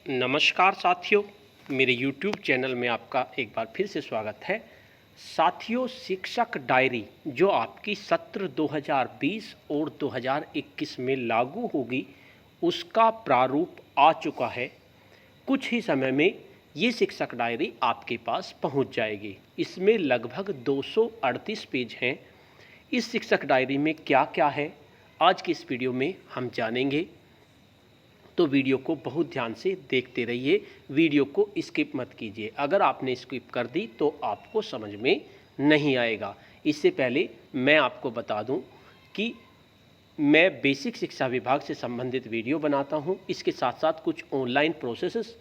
नमस्कार साथियों, मेरे YouTube चैनल में आपका एक बार फिर से स्वागत है। साथियों, शिक्षक डायरी जो आपकी सत्र 2020 और 2021 में लागू होगी, उसका प्रारूप आ चुका है। कुछ ही समय में ये शिक्षक डायरी आपके पास पहुंच जाएगी। इसमें लगभग 238 पेज हैं। इस शिक्षक डायरी में क्या क्या है, आज की इस वीडियो में हम जानेंगे। तो वीडियो को बहुत ध्यान से देखते रहिए, वीडियो को स्किप मत कीजिए। अगर आपने स्किप कर दी तो आपको समझ में नहीं आएगा। इससे पहले मैं आपको बता दूं कि मैं बेसिक शिक्षा विभाग से संबंधित वीडियो बनाता हूं। इसके साथ साथ कुछ ऑनलाइन प्रोसेसेस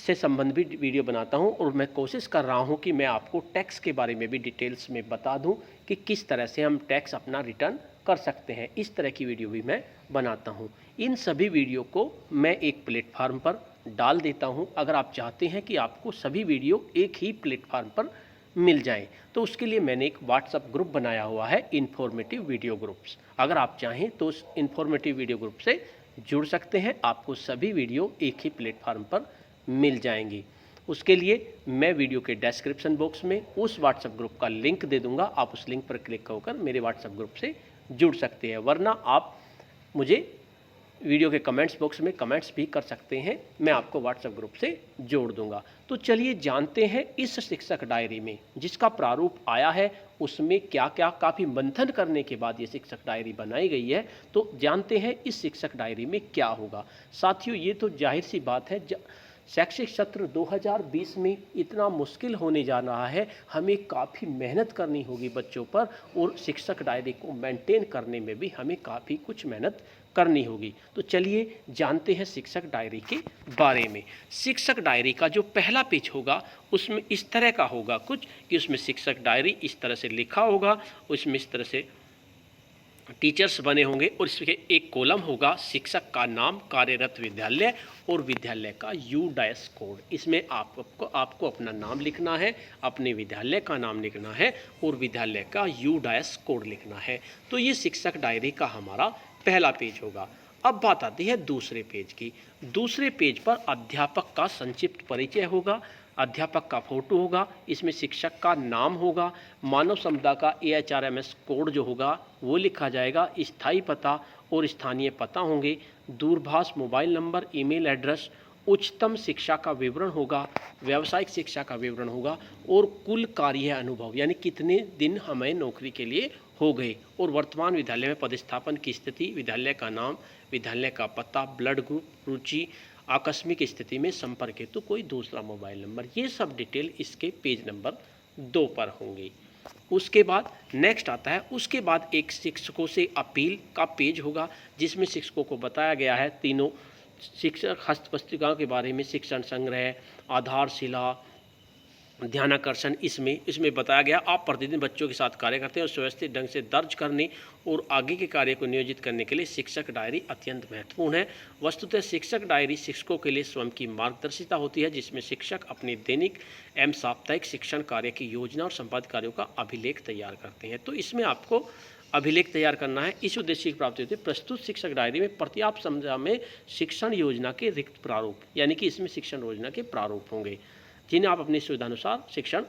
से संबंधित वीडियो बनाता हूं और मैं कोशिश कर रहा हूं कि मैं आपको टैक्स के बारे में भी डिटेल्स में बता दूं कि किस तरह से हम टैक्स अपना रिटर्न कर सकते हैं। इस तरह की वीडियो भी मैं बनाता हूं। इन सभी वीडियो को मैं एक प्लेटफार्म पर डाल देता हूं। अगर आप चाहते हैं कि आपको सभी वीडियो एक ही प्लेटफार्म पर मिल जाएं, तो उसके लिए मैंने एक व्हाट्सएप ग्रुप बनाया हुआ है, इन्फॉर्मेटिव वीडियो ग्रुप्स। अगर आप चाहें तो उस इन्फॉर्मेटिव वीडियो ग्रुप से जुड़ सकते हैं। आपको सभी वीडियो एक ही प्लेटफार्म पर मिल जाएंगी। उसके लिए मैं वीडियो के डिस्क्रिप्शन बॉक्स में उस व्हाट्सएप ग्रुप का लिंक दे दूंगा। आप उस लिंक पर क्लिक होकर मेरे व्हाट्सएप ग्रुप से जुड़ सकते हैं, वरना आप मुझे वीडियो के कमेंट्स बॉक्स में कमेंट्स भी कर सकते हैं, मैं आपको व्हाट्सएप ग्रुप से जोड़ दूंगा। तो चलिए जानते हैं इस शिक्षक डायरी में जिसका प्रारूप आया है उसमें क्या क्या, काफ़ी मंथन करने के बाद ये शिक्षक डायरी बनाई गई है। तो जानते हैं इस शिक्षक डायरी में क्या होगा। साथियों, ये तो जाहिर सी बात है, शैक्षिक सत्र 2020 में इतना मुश्किल होने जा रहा है, हमें काफ़ी मेहनत करनी होगी बच्चों पर, और शिक्षक डायरी को मेंटेन करने में भी हमें काफ़ी कुछ मेहनत करनी होगी। तो चलिए जानते हैं शिक्षक डायरी के बारे में। शिक्षक डायरी का जो पहला पेज होगा उसमें इस तरह का होगा कुछ, कि उसमें शिक्षक डायरी इस तरह से लिखा होगा, उसमें इस तरह से टीचर्स बने होंगे और इसके एक कॉलम होगा शिक्षक का नाम, कार्यरत विद्यालय और विद्यालय का U- कोड। इसमें आपको अपना नाम लिखना है, अपने विद्यालय का नाम लिखना है और विद्यालय का U- कोड लिखना है। तो ये शिक्षक डायरी का हमारा पहला पेज होगा। अब बात आती है दूसरे पेज की। दूसरे पेज पर अध्यापक का संक्षिप्त परिचय होगा, अध्यापक का फोटो होगा, इसमें शिक्षक का नाम होगा, मानव संपदा का AHRMS कोड जो होगा वो लिखा जाएगा, स्थायी पता और स्थानीय पता होंगे, दूरभाष मोबाइल नंबर, ईमेल एड्रेस, उच्चतम शिक्षा का विवरण होगा, व्यावसायिक शिक्षा का विवरण होगा और कुल कार्य अनुभव यानी कितने दिन हमें नौकरी के लिए हो गए, और वर्तमान विद्यालय में पदस्थापन की स्थिति, विद्यालय का नाम, विद्यालय का पता, ब्लड ग्रुप, रुचि, आकस्मिक स्थिति में संपर्क हेतु कोई दूसरा मोबाइल नंबर, ये सब डिटेल इसके पेज नंबर 2 पर होंगी। उसके बाद नेक्स्ट आता है, उसके बाद एक शिक्षकों से अपील का पेज होगा जिसमें शिक्षकों को बताया गया है तीनों शिक्षक हस्तपुस्तिकाओं के बारे में, शिक्षण संग्रह, आधारशिला, ध्यानाकर्षण। इसमें बताया गया आप प्रतिदिन बच्चों के साथ कार्य करते हैं और सुव्यवस्थित ढंग से दर्ज करने और आगे के कार्य को नियोजित करने के लिए शिक्षक डायरी अत्यंत महत्वपूर्ण है। वस्तुतः शिक्षक डायरी शिक्षकों के लिए स्वयं की मार्गदर्शिता होती है, जिसमें शिक्षक अपने दैनिक एवं साप्ताहिक शिक्षण कार्य की योजना और संपादित कार्यों का अभिलेख तैयार करते हैं। तो इसमें आपको अभिलेख तैयार करना है। इस उद्देश्य की प्राप्ति होती है। प्रस्तुत शिक्षक डायरी में पर्याप्त संख्या में शिक्षण योजना के रिक्त प्रारूप, यानी कि इसमें शिक्षण योजना के प्रारूप होंगे जिन्हें आप अपनी सुविधानुसार शिक्षण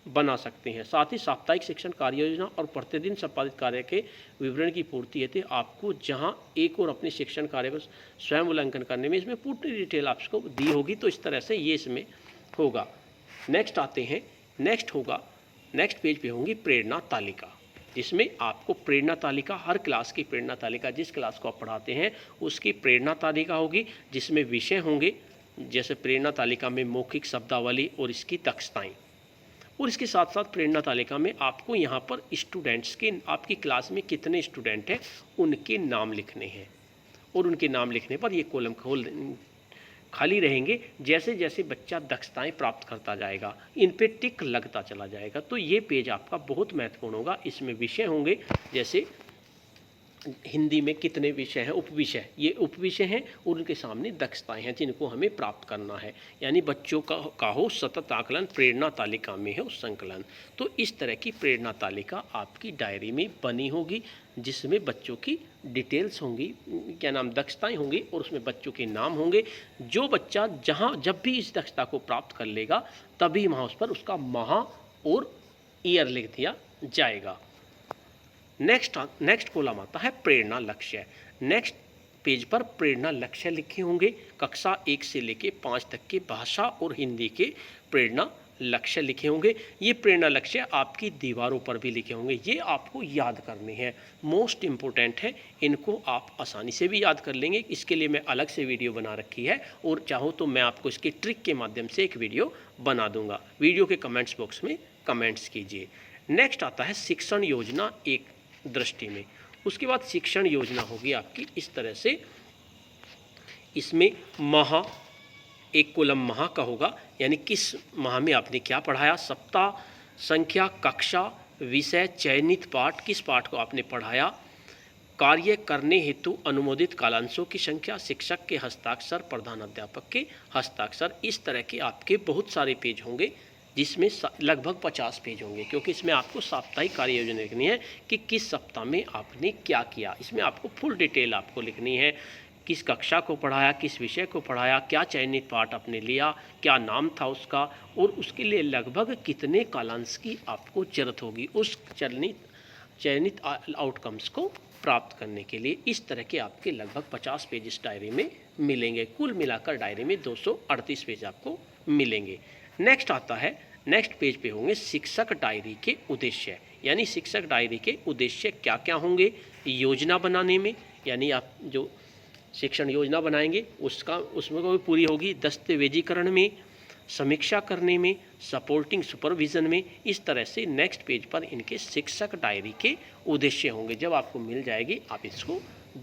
बना सकते हैं। साथ ही साप्ताहिक शिक्षण कार्य योजना और प्रतिदिन संपादित कार्य के विवरण की पूर्ति हेतु आपको जहां एक और अपने शिक्षण कार्य को स्वयं मूल्यांकन करने में इसमें पूरी डिटेल आपको दी होगी। तो इस तरह से ये इसमें होगा। नेक्स्ट आते हैं, नेक्स्ट पेज पे होंगी प्रेरणा तालिका, जिसमें आपको प्रेरणा तालिका, हर क्लास की प्रेरणा तालिका, जिस क्लास को आप पढ़ाते हैं उसकी प्रेरणा तालिका होगी, जिसमें विषय होंगे जैसे प्रेरणा तालिका में मौखिक शब्दावली और इसकी दक्षताएं, और इसके साथ साथ प्रेरणा तालिका में आपको यहाँ पर स्टूडेंट्स के, आपकी क्लास में कितने स्टूडेंट हैं उनके नाम लिखने हैं, और उनके नाम लिखने पर ये कॉलम खाली रहेंगे। जैसे जैसे बच्चा दक्षताएं प्राप्त करता जाएगा इन पे टिक लगता चला जाएगा। तो ये पेज आपका बहुत महत्वपूर्ण होगा। इसमें विषय होंगे, जैसे हिंदी में कितने विषय हैं, उपविषय, ये उपविषय हैं, और उनके सामने दक्षताएं हैं जिनको हमें प्राप्त करना है। यानी बच्चों का हो सतत आकलन, प्रेरणा तालिका में है उस संकलन। तो इस तरह की प्रेरणा तालिका आपकी डायरी में बनी होगी जिसमें बच्चों की डिटेल्स होंगी, क्या नाम, दक्षताएं होंगी और उसमें बच्चों के नाम होंगे। जो बच्चा जहाँ जब भी इस दक्षता को प्राप्त कर लेगा तभी वहाँ उस पर उसका माह और ईयर लिख दिया जाएगा। नेक्स्ट कॉलम आता है प्रेरणा लक्ष्य। नेक्स्ट पेज पर प्रेरणा लक्ष्य लिखे होंगे। कक्षा 1 से लेके 5 तक के भाषा और हिंदी के प्रेरणा लक्ष्य लिखे होंगे। ये प्रेरणा लक्ष्य आपकी दीवारों पर भी लिखे होंगे, ये आपको याद करने हैं, मोस्ट इम्पोर्टेंट है, इनको आप आसानी से भी याद कर लेंगे। इसके लिए मैं अलग से वीडियो बना रखी है और चाहो तो मैं आपको इसके ट्रिक के माध्यम से एक वीडियो बना दूंगा। वीडियो के कमेंट्स बॉक्स में कमेंट्स कीजिए। नेक्स्ट आता है शिक्षण योजना एक दृष्टि में। उसके बाद शिक्षण योजना होगी आपकी इस तरह से, इसमें माह, एक कॉलम माह का होगा, यानी किस माह में आपने क्या पढ़ाया, सप्ताह, संख्या, कक्षा, विषय, चयनित पाठ, किस पाठ को आपने पढ़ाया, कार्य करने हेतु अनुमोदित कालांशों की संख्या, शिक्षक के हस्ताक्षर, प्रधान अध्यापक के हस्ताक्षर। इस तरह के आपके बहुत सारे पेज होंगे जिसमें लगभग 50 पेज होंगे, क्योंकि इसमें आपको साप्ताहिक कार्य योजना लिखनी है कि किस सप्ताह में आपने क्या किया। इसमें आपको फुल डिटेल आपको लिखनी है, किस कक्षा को पढ़ाया, किस विषय को पढ़ाया, क्या चयनित पाठ आपने लिया, क्या नाम था उसका, और उसके लिए लगभग कितने कालांश की आपको जरूरत होगी उस चयनित आउटकम्स को प्राप्त करने के लिए। इस तरह के आपके लगभग 50 पेज इस डायरी में मिलेंगे। कुल मिलाकर डायरी में 238 पेज आपको मिलेंगे। नेक्स्ट आता है, नेक्स्ट पेज पे होंगे शिक्षक डायरी के उद्देश्य, यानी शिक्षक डायरी के उद्देश्य क्या क्या होंगे योजना बनाने में, यानी आप जो शिक्षण योजना बनाएंगे उसमें भी पूरी होगी, दस्तावेजीकरण में, समीक्षा करने में, सपोर्टिंग सुपरविज़न में। इस तरह से नेक्स्ट पेज पर इनके शिक्षक डायरी के उद्देश्य होंगे। जब आपको मिल जाएगी आप इसको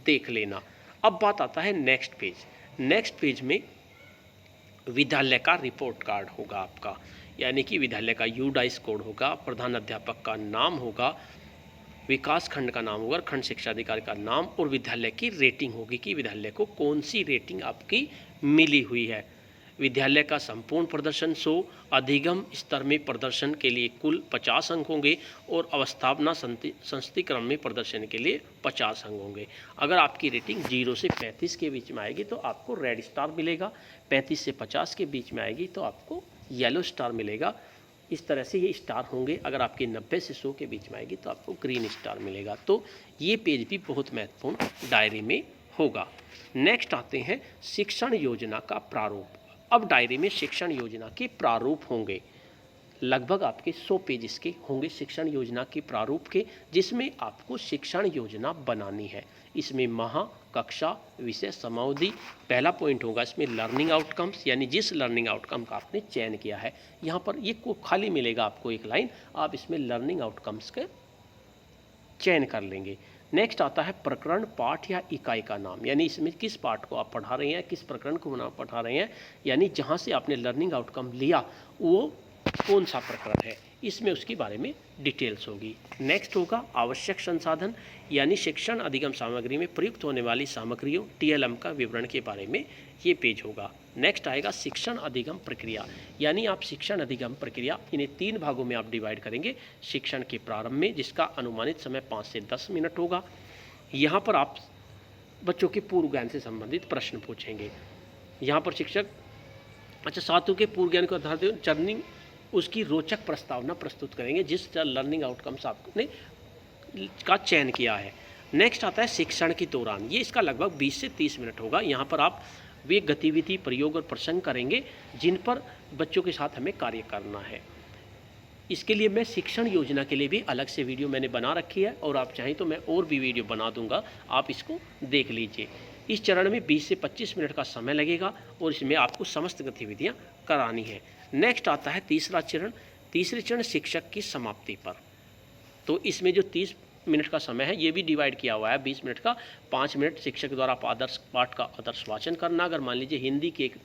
देख लेना। अब बात आता है नेक्स्ट पेज। नेक्स्ट पेज में विद्यालय का रिपोर्ट कार्ड होगा आपका, यानी कि विद्यालय का यूडाइस कोड होगा, प्रधान अध्यापक का नाम होगा, विकास खंड का नाम होगा, खंड शिक्षा अधिकारी का नाम, और विद्यालय की रेटिंग होगी कि विद्यालय को कौन सी रेटिंग आपकी मिली हुई है। विद्यालय का संपूर्ण प्रदर्शन 100, अधिगम स्तर में प्रदर्शन के लिए कुल 50 अंक होंगे और अवस्थापना संस्थितिक्रम में प्रदर्शन के लिए 50 अंक होंगे। अगर आपकी रेटिंग 0 से 35 के बीच में आएगी तो आपको रेड स्टार मिलेगा, 35 से 50 के बीच में आएगी तो आपको येलो स्टार मिलेगा। इस तरह से ये स्टार होंगे। अगर आपकी 90 से 100 के बीच में आएगी तो आपको ग्रीन स्टार मिलेगा। तो ये पेज भी बहुत महत्वपूर्ण डायरी में होगा। नेक्स्ट आते हैं शिक्षण योजना का प्रारूप। अब डायरी में शिक्षण योजना के प्रारूप होंगे, लगभग आपके 100 पेज इसके होंगे शिक्षण योजना के प्रारूप के, जिसमें आपको शिक्षण योजना बनानी है। इसमें माह, कक्षा, विषय, समावधि, पहला पॉइंट होगा इसमें लर्निंग आउटकम्स, यानी जिस लर्निंग आउटकम का आपने चयन किया है। यहाँ पर ये को खाली मिलेगा आपको एक लाइन, आप इसमें लर्निंग आउटकम्स का चयन कर लेंगे। नेक्स्ट आता है प्रकरण, पाठ या इकाई का नाम, यानी इसमें किस पाठ को आप पढ़ा रहे हैं, किस प्रकरण को पढ़ा रहे हैं, यानी जहाँ से आपने लर्निंग आउटकम लिया वो कौन सा प्रकरण है, इसमें उसके बारे में डिटेल्स होगी। नेक्स्ट होगा आवश्यक संसाधन, यानी शिक्षण अधिगम सामग्री में प्रयुक्त होने वाली सामग्रियों TLM का विवरण के बारे में ये पेज होगा। नेक्स्ट आएगा शिक्षण अधिगम प्रक्रिया, यानी आप शिक्षण अधिगम प्रक्रिया इन्हें 3 भागों में आप डिवाइड करेंगे। शिक्षण के प्रारंभ में, जिसका अनुमानित समय 5 से 10 मिनट होगा, यहाँ पर आप बच्चों के पूर्व ज्ञान से संबंधित प्रश्न पूछेंगे। यहाँ पर शिक्षक छात्रों के पूर्व ज्ञान को आधार पर चर्निंग उसकी रोचक प्रस्तावना प्रस्तुत करेंगे जिस लर्निंग आउटकम्स आपने का चयन किया है। नेक्स्ट आता है शिक्षण के दौरान, ये इसका लगभग 20 से 30 मिनट होगा। यहाँ पर आप वे गतिविधि, प्रयोग और प्रसंग करेंगे जिन पर बच्चों के साथ हमें कार्य करना है। इसके लिए मैं शिक्षण योजना के लिए भी अलग से वीडियो मैंने बना रखी है, और आप चाहें तो मैं और भी वीडियो बना दूंगा, आप इसको देख लीजिए। इस चरण में 20 से 25 मिनट का समय लगेगा और इसमें आपको समस्त गतिविधियाँ करानी है। नेक्स्ट आता है तीसरा चरण शिक्षक की समाप्ति पर। तो इसमें जो 30 मिनट का समय है ये भी डिवाइड किया हुआ है 20 मिनट का। 5 मिनट शिक्षक द्वारा आदर्श पाठ का आदर्श वाचन करना, अगर मान लीजिए हिंदी की एक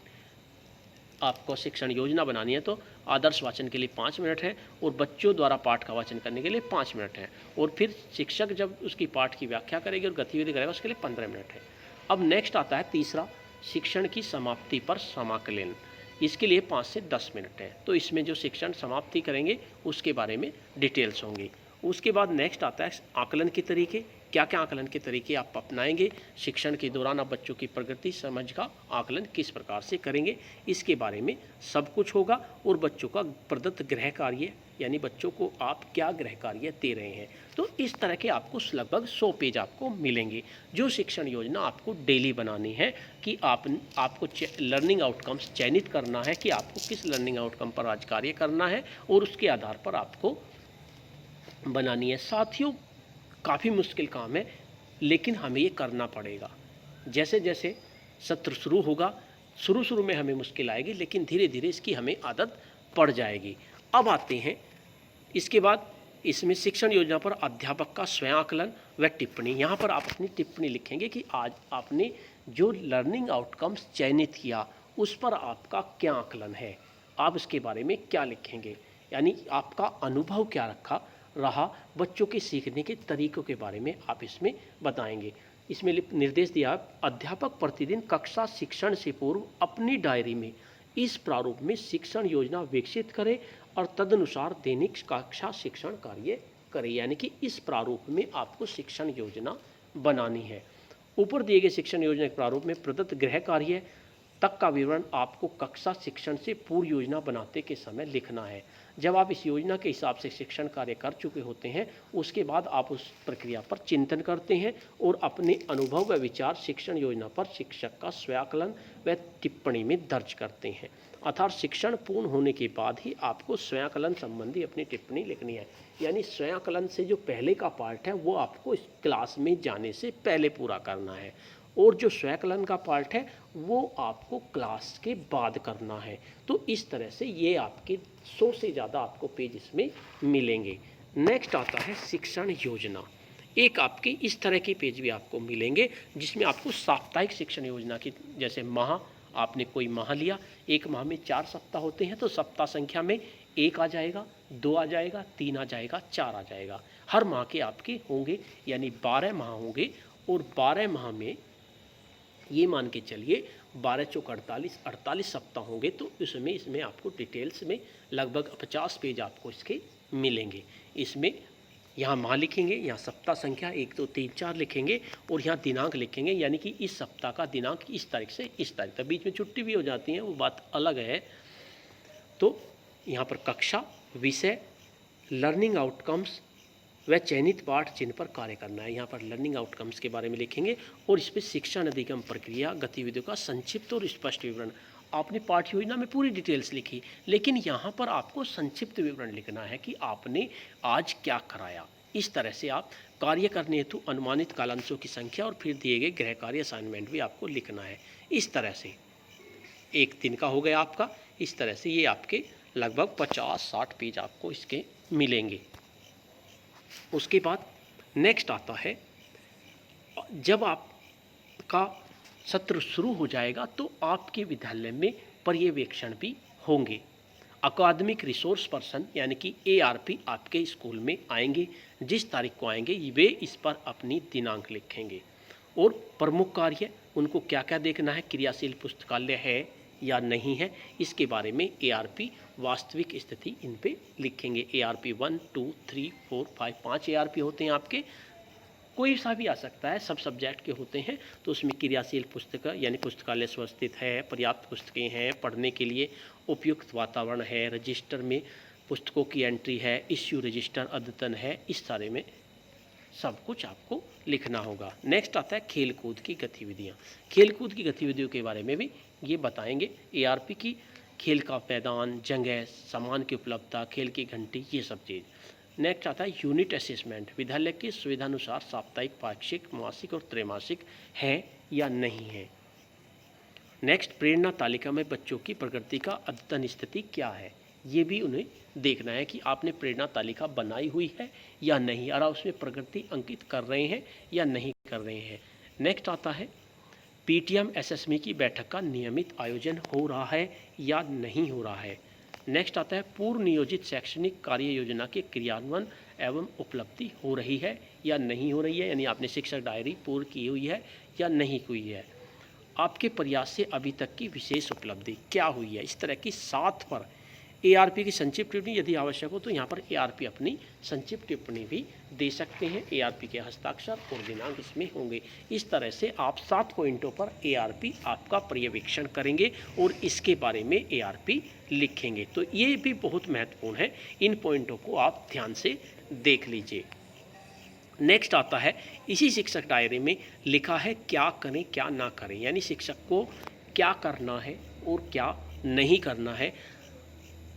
आपको शिक्षण योजना बनानी है तो आदर्श वाचन के लिए 5 मिनट है और बच्चों द्वारा पाठ का वाचन करने के लिए 5 मिनट है, और फिर शिक्षक जब उसकी पाठ की व्याख्या करेगी और गतिविधि करेगा उसके लिए 15 मिनट है। अब नेक्स्ट आता है तीसरा, शिक्षण की समाप्ति पर समाकलन, इसके लिए 5 से 10 मिनट है। तो इसमें जो शिक्षण समाप्ति करेंगे उसके बारे में डिटेल्स होंगी। उसके बाद नेक्स्ट आता है आकलन के तरीके, क्या क्या आकलन के तरीके आप अपनाएंगे, शिक्षण के दौरान आप बच्चों की प्रगति समझ का आकलन किस प्रकार से करेंगे, इसके बारे में सब कुछ होगा। और बच्चों का प्रदत्त गृह कार्य यानी बच्चों को आप क्या गृह कार्य दे रहे हैं, तो इस तरह के आपको लगभग 100 पेज आपको मिलेंगे, जो शिक्षण योजना आपको डेली बनानी है कि आपको लर्निंग आउटकम्स चयनित करना है कि आपको किस लर्निंग आउटकम पर आज कार्य करना है और उसके आधार पर आपको बनानी है। साथियों, काफ़ी मुश्किल काम है, लेकिन हमें ये करना पड़ेगा। जैसे जैसे सत्र शुरू होगा, शुरू में हमें मुश्किल आएगी, लेकिन धीरे धीरे इसकी हमें आदत पड़ जाएगी। अब आते हैं इसके बाद इसमें शिक्षण योजना पर अध्यापक का स्वयं आकलन व टिप्पणी। यहाँ पर आप अपनी टिप्पणी लिखेंगे कि आज आपने जो लर्निंग आउटकम्स चयनित किया उस पर आपका क्या आकलन है, आप इसके बारे में क्या लिखेंगे, यानी आपका अनुभव क्या रहा, बच्चों के सीखने के तरीकों के बारे में आप इसमें बताएंगे। इसमें निर्देश दिया, अध्यापक प्रतिदिन कक्षा शिक्षण से पूर्व अपनी डायरी में इस प्रारूप में शिक्षण योजना विकसित करें और तदनुसार दैनिक कक्षा शिक्षण कार्य करें। यानी कि इस प्रारूप में आपको शिक्षण योजना बनानी है। ऊपर दिए गए शिक्षण योजना के प्रारूप में प्रदत्त गृह कार्य तक का विवरण आपको कक्षा शिक्षण से पूर्व योजना बनाते के समय लिखना है। जब आप इस योजना के हिसाब से शिक्षण कार्य कर चुके होते हैं, उसके बाद आप उस प्रक्रिया पर चिंतन करते हैं और अपने अनुभव व विचार शिक्षण योजना पर शिक्षक का स्वयाकलन व टिप्पणी में दर्ज करते हैं। अर्थात शिक्षण पूर्ण होने के बाद ही आपको स्वयाकलन संबंधी अपनी टिप्पणी लिखनी है। यानी स्वयाकलन से जो पहले का पार्ट है वो आपको इस क्लास में जाने से पहले पूरा करना है, और जो स्वयंकलन का पार्ट है वो आपको क्लास के बाद करना है। तो इस तरह से ये आपके 100 से ज़्यादा आपको पेज इसमें मिलेंगे। नेक्स्ट आता है शिक्षण योजना। एक आपके इस तरह के पेज भी आपको मिलेंगे जिसमें आपको साप्ताहिक शिक्षण योजना की, जैसे माह, आपने कोई माह लिया, एक माह में 4 सप्ताह होते हैं, तो सप्ताह संख्या में 1 आ जाएगा, 2 आ जाएगा, 3 आ जाएगा, 4 आ जाएगा। हर माह के आपके होंगे, यानी 12 माह होंगे, और 12 माह में ये मान के चलिए 12 चौक 48 सप्ताह होंगे। तो इसमें आपको डिटेल्स में लगभग 50 पेज आपको इसके मिलेंगे। इसमें यहाँ माह लिखेंगे, यहाँ सप्ताह संख्या 1 2 3 4 लिखेंगे, और यहाँ दिनांक लिखेंगे, यानी कि इस सप्ताह का दिनांक इस तारीख से इस तारीख तक। बीच में छुट्टी भी हो जाती है, वो बात अलग है। तो यहाँ पर कक्षा, विषय, लर्निंग आउटकम्स वह चयनित पाठ जिन पर कार्य करना है, यहाँ पर लर्निंग आउटकम्स के बारे में लिखेंगे, और इस पर शिक्षण अधिगम प्रक्रिया गतिविधियों का संक्षिप्त और स्पष्ट विवरण। आपने पाठ्य योजना में पूरी डिटेल्स लिखी, लेकिन यहाँ पर आपको संक्षिप्त विवरण लिखना है कि आपने आज क्या कराया। इस तरह से आप कार्य करने हेतु अनुमानित कालांशों की संख्या और फिर दिए गए गृह कार्य असाइनमेंट भी आपको लिखना है। इस तरह से एक दिन का हो गया आपका। इस तरह से ये आपके लगभग 50-60 पेज आपको इसके मिलेंगे। उसके बाद नेक्स्ट आता है, जब आपका सत्र शुरू हो जाएगा तो आपके विद्यालय में पर्यवेक्षण भी होंगे। अकादमिक रिसोर्स पर्सन यानी कि ARP आपके स्कूल में आएंगे। जिस तारीख को आएंगे वे इस पर अपनी दिनांक लिखेंगे, और प्रमुख कार्य उनको क्या क्या देखना है, क्रियाशील पुस्तकालय है या नहीं है, इसके बारे में ARP वास्तविक स्थिति इन पे लिखेंगे। ARP 1 2 3 4 5 5 ARP होते हैं आपके, कोई सा भी आ सकता है, सब सब्जेक्ट के होते हैं। तो उसमें क्रियाशील पुस्तक यानी पुस्तकालय स्वस्थित है, पर्याप्त पुस्तकें हैं, पढ़ने के लिए उपयुक्त वातावरण है, रजिस्टर में पुस्तकों की एंट्री है, इश्यू रजिस्टर अद्यतन है, इस सारे में सब कुछ आपको लिखना होगा। नेक्स्ट आता है खेलकूद की गतिविधियाँ। खेलकूद की गतिविधियों के बारे में भी ये बताएंगे। ARP की खेल का मैदान, जगह, सामान की उपलब्धता, खेल की घंटी, ये सब चीज़। नेक्स्ट आता है यूनिट असेसमेंट। विद्यालय की सुविधानुसार साप्ताहिक, पाक्षिक, मासिक और त्रैमासिक है या नहीं है। नेक्स्ट प्रेरणा तालिका में बच्चों की प्रगति का अद्यतन स्थिति क्या है, ये भी उन्हें देखना है कि आपने प्रेरणा तालिका बनाई हुई है या नहीं, और उसमें प्रगति अंकित कर रहे हैं या नहीं कर रहे हैं। नेक्स्ट आता है PTM SSME की बैठक का नियमित आयोजन हो रहा है या नहीं हो रहा है। नेक्स्ट आता है पूर्व नियोजित शैक्षणिक कार्य योजना के क्रियान्वयन एवं उपलब्धि हो रही है या नहीं हो रही है, यानी आपने शिक्षक डायरी पूर्ण की हुई है या नहीं हुई है। आपके प्रयास से अभी तक की विशेष उपलब्धि क्या हुई है। इस तरह की 7 पर ARP की संक्षिप्त टिप्पणी यदि आवश्यक हो तो यहाँ पर ARP अपनी संक्षिप्त टिप्पणी भी दे सकते हैं। ARP के हस्ताक्षर और दिनांक इसमें होंगे। इस तरह से आप 7 पॉइंटों पर ARP आपका पर्यवेक्षण करेंगे और इसके बारे में ARP लिखेंगे। तो ये भी बहुत महत्वपूर्ण है, इन पॉइंटों को आप ध्यान से देख लीजिए। नेक्स्ट आता है, इसी शिक्षक डायरी में लिखा है क्या करें क्या ना करें, यानी शिक्षक को क्या करना है और क्या नहीं करना है,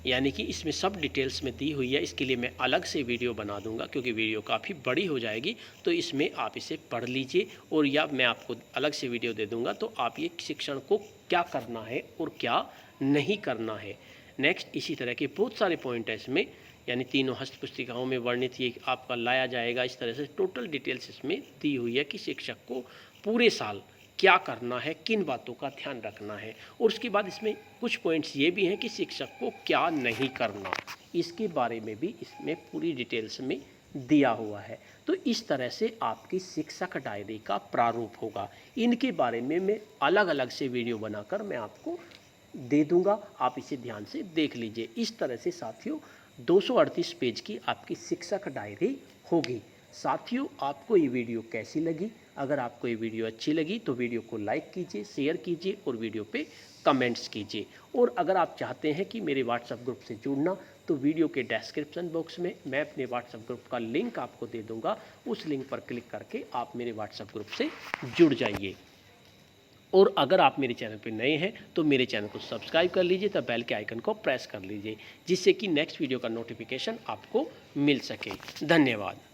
यानी कि इसमें सब डिटेल्स में दी हुई है। इसके लिए मैं अलग से वीडियो बना दूंगा क्योंकि वीडियो काफ़ी बड़ी हो जाएगी, तो इसमें आप इसे पढ़ लीजिए और या मैं आपको अलग से वीडियो दे दूंगा तो आप ये शिक्षण को क्या करना है और क्या नहीं करना है। नेक्स्ट इसी तरह के बहुत सारे पॉइंट है इसमें, यानी तीनों हस्त पुस्तिकाओं में वर्णित ये आपका लाया जाएगा। इस तरह से टोटल डिटेल्स इसमें दी हुई है कि शिक्षक को पूरे साल क्या करना है, किन बातों का ध्यान रखना है। और उसके बाद इसमें कुछ पॉइंट्स ये भी हैं कि शिक्षक को क्या नहीं करना, इसके बारे में भी इसमें पूरी डिटेल्स में दिया हुआ है। तो इस तरह से आपकी शिक्षक डायरी का प्रारूप होगा। इनके बारे में मैं अलग अलग से वीडियो बनाकर मैं आपको दे दूंगा, आप इसे ध्यान से देख लीजिए। इस तरह से साथियों 238 पेज की आपकी शिक्षक डायरी होगी। साथियों आपको ये वीडियो कैसी लगी? अगर आपको ये वीडियो अच्छी लगी तो वीडियो को लाइक कीजिए, शेयर कीजिए और वीडियो पे कमेंट्स कीजिए। और अगर आप चाहते हैं कि मेरे व्हाट्सएप ग्रुप से जुड़ना तो वीडियो के डिस्क्रिप्शन बॉक्स में मैं अपने व्हाट्सएप ग्रुप का लिंक आपको दे दूंगा, उस लिंक पर क्लिक करके आप मेरे व्हाट्सएप ग्रुप से जुड़ जाइए। और अगर आप मेरे चैनल पर नए हैं तो मेरे चैनल को सब्सक्राइब कर लीजिए, तब बेल के आइकन को प्रेस कर लीजिए जिससे कि नेक्स्ट वीडियो का नोटिफिकेशन आपको मिल सके। धन्यवाद।